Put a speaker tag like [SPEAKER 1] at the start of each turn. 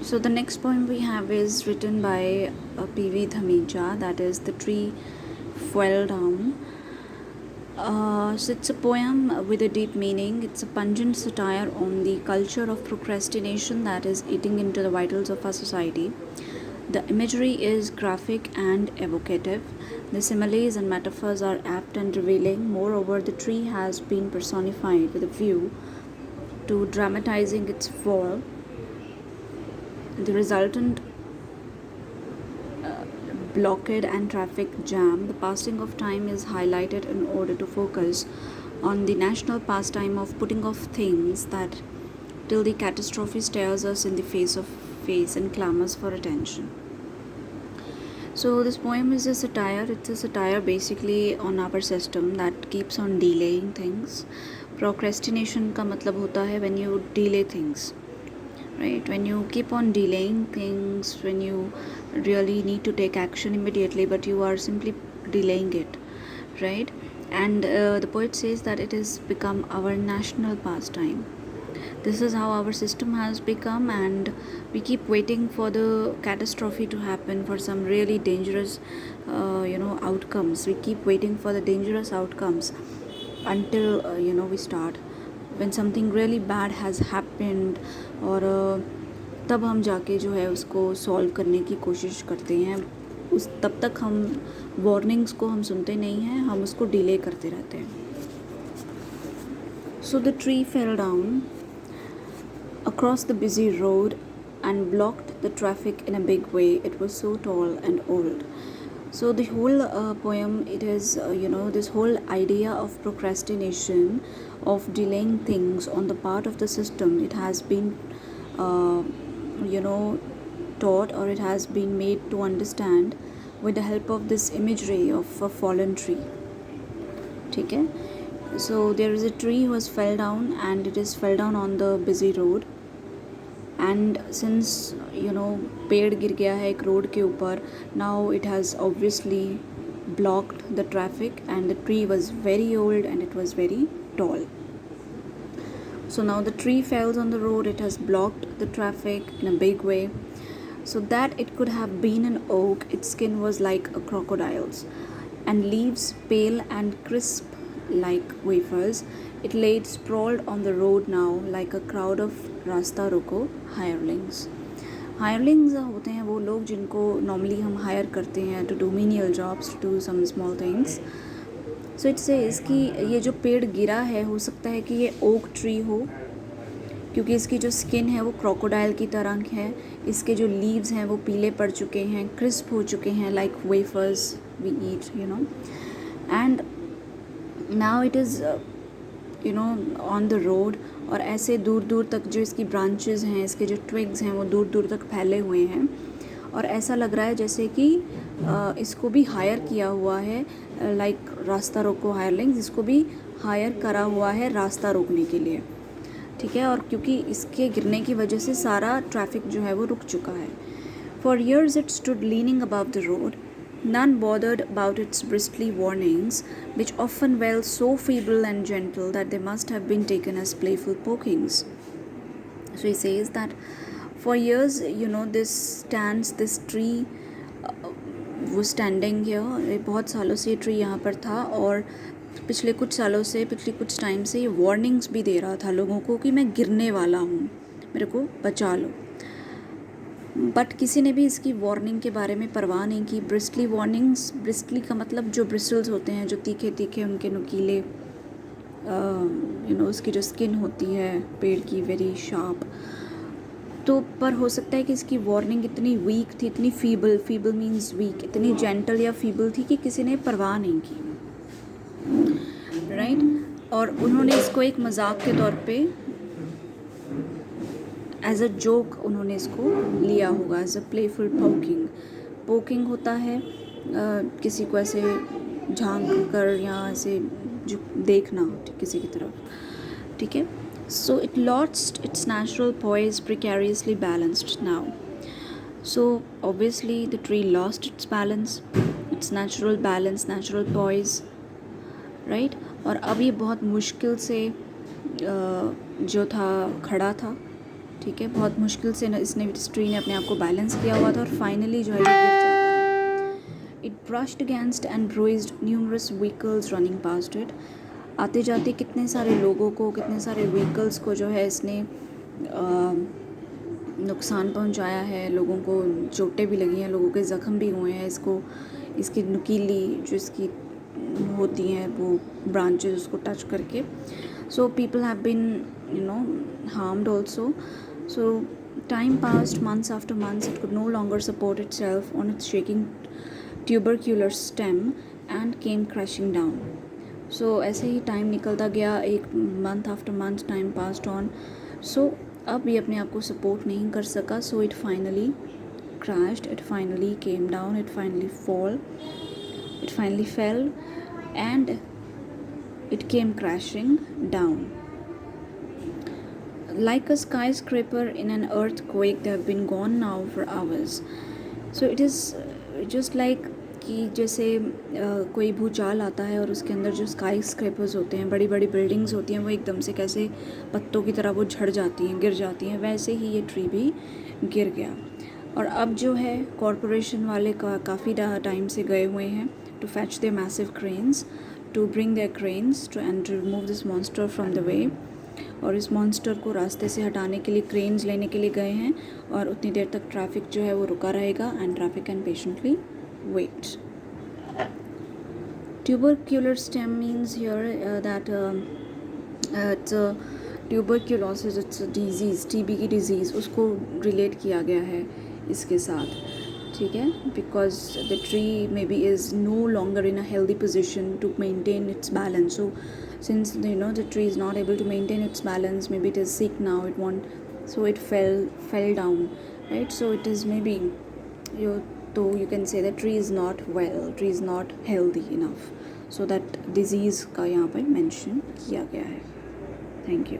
[SPEAKER 1] So the next poem we have is written by P.V. Dhamija, that is The Tree Fell Down. So it's a poem with a deep meaning. It's a pungent satire on the culture of procrastination that is eating into the vitals of our society. The imagery is graphic and evocative. The similes and metaphors are apt and revealing. Moreover, the tree has been personified with a view to dramatizing its fall. The resultant blockade and traffic jam, the passing of time is highlighted in order to focus on the national pastime of putting off things that till the catastrophe stares us in the face and clamors for attention. So this poem is a satire. It's a satire basically on our system that keeps on delaying things. Procrastination का मतलब होता है when you delay things. Right, when you keep on delaying things, when you really need to take action immediately but you are simply delaying it, right? And the poet says that it has become our national pastime. This is how our system has become, and we keep waiting for the catastrophe to happen, for some really dangerous outcomes. We keep waiting for the dangerous outcomes until we start when something really bad has happened, और तब हम जाके जो है उसको solve करने की कोशिश करते हैं. उस तब तक हम वार्निंग्स को हम सुनते नहीं हैं, हम उसको डिले करते रहते हैं. So the tree fell down across the busy road and blocked the traffic in a big way. It was so tall and old. So the whole poem, it is this whole idea of procrastination, of delaying things on the part of the system. It has been uh, taught, or it has been made to understand with the help of this imagery of a fallen tree. ठीक है. So there is a tree who has fell down, and it is fell down on the busy road. And since पेड़ गिर गया है एक road के ऊपर, now it has obviously blocked the traffic, and the tree was very old and it was very tall. So now the tree falls on the road, it has blocked the traffic in a big way. So that it could have been an oak, its skin was like a crocodile's, and leaves pale and crisp like wafers. It laid sprawled on the road now like a crowd of रास्ता रोको हायरलिंग्स. हायरलिंग्स होते हैं वो लोग जिनको normally हम hire करते हैं to do menial jobs, to do some small things. So it says कि ये जो पेड़ गिरा है, हो सकता है कि ये ओक ट्री हो, क्योंकि इसकी जो स्किन है वो क्रोकोडाइल की तरह है. इसके जो लीव्स हैं वो पीले पड़ चुके हैं, क्रिस्प हो चुके हैं, like wafers we eat and now it is on the road. और ऐसे दूर दूर तक जो इसकी ब्रांचेस हैं, इसके जो ट्विग्स हैं वो दूर दूर तक फैले हुए हैं. और ऐसा लग रहा है जैसे कि इसको भी हायर किया हुआ है, लाइक रास्ता रोको हायरलिंग्स, इसको भी हायर करा हुआ है रास्ता रोकने के लिए. ठीक है. और क्योंकि इसके गिरने की वजह से सारा ट्रैफिक जो है वो रुक चुका है. For years it stood leaning about the road, none bothered about its bristly warnings, which often fell so feeble and gentle that they must have been taken as playful pokings. So he says that for years, this tree was standing here. बहुत सालों से ये tree यहाँ पर था, और पिछले कुछ टाइम से ये वार्निंग्स भी दे रहा था लोगों को कि मैं गिरने वाला हूँ, मेरे को बचा लो. बट किसी ने भी इसकी वार्निंग के बारे में परवाह नहीं की. ब्रिस्टली वार्निंग्स, ब्रिस्टली का मतलब जो ब्रिस्टल्स होते हैं, जो तीखे तीखे उनके नुकीले उसकी जो स्किन होती है पेड़ की, वेरी शार्प. तो पर हो सकता है कि इसकी वार्निंग इतनी वीक थी, इतनी फीबल मीन्स वीक, इतनी जेंटल या फीबल थी कि किसी ने परवाह नहीं की, राइट. और उन्होंने इसको एक मजाक के तौर पे एज अ जोक उन्होंने इसको लिया होगा, एज अ प्लेफुल पोकिंग होता है किसी को ऐसे झांक कर या ऐसे देखना किसी की तरफ. ठीक है. So it lost its natural poise, precariously balanced now. So obviously the tree lost its balance, its natural balance, natural poise, right. और अब ये बहुत मुश्किल से जो था खड़ा था. ठीक है, बहुत मुश्किल से इसने इस ट्री ने अपने आप को बैलेंस किया हुआ था और फाइनली जो है ये गिर जाता है. It brushed against and bruised numerous vehicles running past it. आते जाते कितने सारे लोगों को, कितने सारे व्हीकल्स को जो है इसने नुकसान पहुंचाया है. लोगों को चोटें भी लगी हैं, लोगों के ज़ख्म भी हुए हैं. इसकी नुकीली जो इसकी होती हैं वो ब्रांचेस उसको टच करके. So people have been harmed also. So time passed, months after months. It could no longer support itself on its shaking tubercular stem and came crashing down. So ऐसे ही टाइम निकलता गया, एक month after month time passed on. So अब ये अपने आप को support नहीं कर सका. So it finally crashed, it finally came down, it finally fell and it came crashing down. Like a skyscraper in an earthquake, they have been gone now for hours. So it is just like कि जैसे कोई भूचाल आता है और उसके अंदर जो स्काई स्क्रैपर्स होते हैं, बड़ी बड़ी बिल्डिंग्स होती हैं, वो एकदम से कैसे पत्तों की तरह वो झड़ जाती हैं, गिर जाती हैं, वैसे ही ये ट्री भी गिर गया. और अब जो है कॉरपोरेशन वाले काफ़ी टाइम से गए हुए हैं to fetch their massive cranes, to bring their cranes to and to remove this monster from the way. और इस मॉन्स्टर को रास्ते से हटाने के लिए क्रेन्स लेने के लिए गए हैं और उतनी देर तक ट्रैफिक जो है वो रुका रहेगा and traffic can patiently wait. Tubercular stem means here that it's a tuberculosis, it's a disease, TB की disease, उसको relate किया गया है इसके साथ. ठीक है, because the tree maybe is no longer in a healthy position to maintain its balance. So since the tree is not able to maintain its balance, maybe it is sick now, it won't, so it fell down, right? So it is maybe you can say that tree is not well, tree is not healthy enough. So that disease का यहाँ पर mention किया गया है. Thank you.